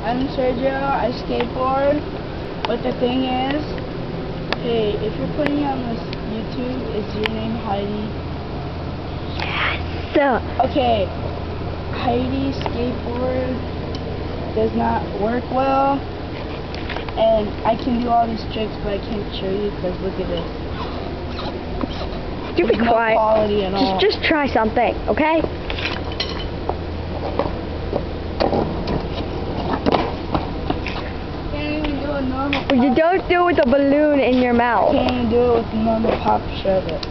I'm Sergio. I skateboard. But the thing is, hey, if you're putting it on this YouTube, is your name Heidi? So. Okay, Heidi skateboard does not work well, and I can do all these tricks, but I can't show you because look at this. You be There's quiet. No quality at all. Just try something, okay? Can't even do a normal. Well, you don't do it with a balloon in your mouth. Can't even do it with a normal pop shove it.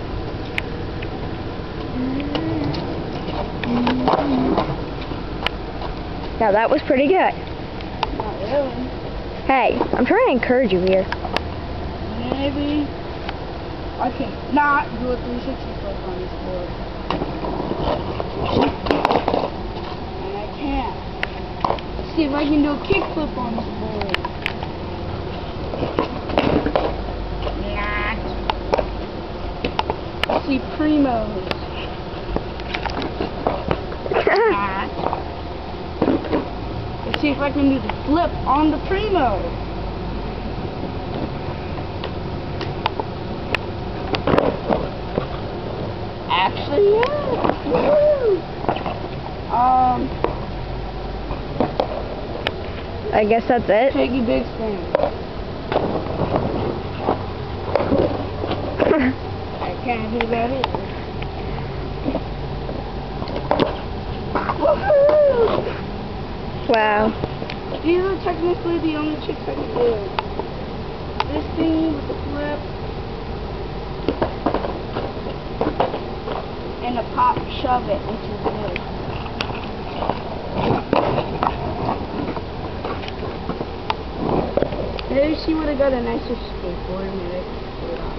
Now that was pretty good. Not really. Hey, I'm trying to encourage you here. Maybe I can not do a 360 flip on this board. And I can't. Let's see if I can do a kick flip on this board. Not. Let's see primos. Not. Let's see if I can do the flip on the primo. Actually, yeah. Woo! I guess that's it. Piggy Big Spin. I can't do that either. Woohoo! Wow. These are technically the only tricks I can do. This thing with the flip. And a pop shove it, which is good. Maybe she would have got a nicer skateboard. Maybe I could put it on.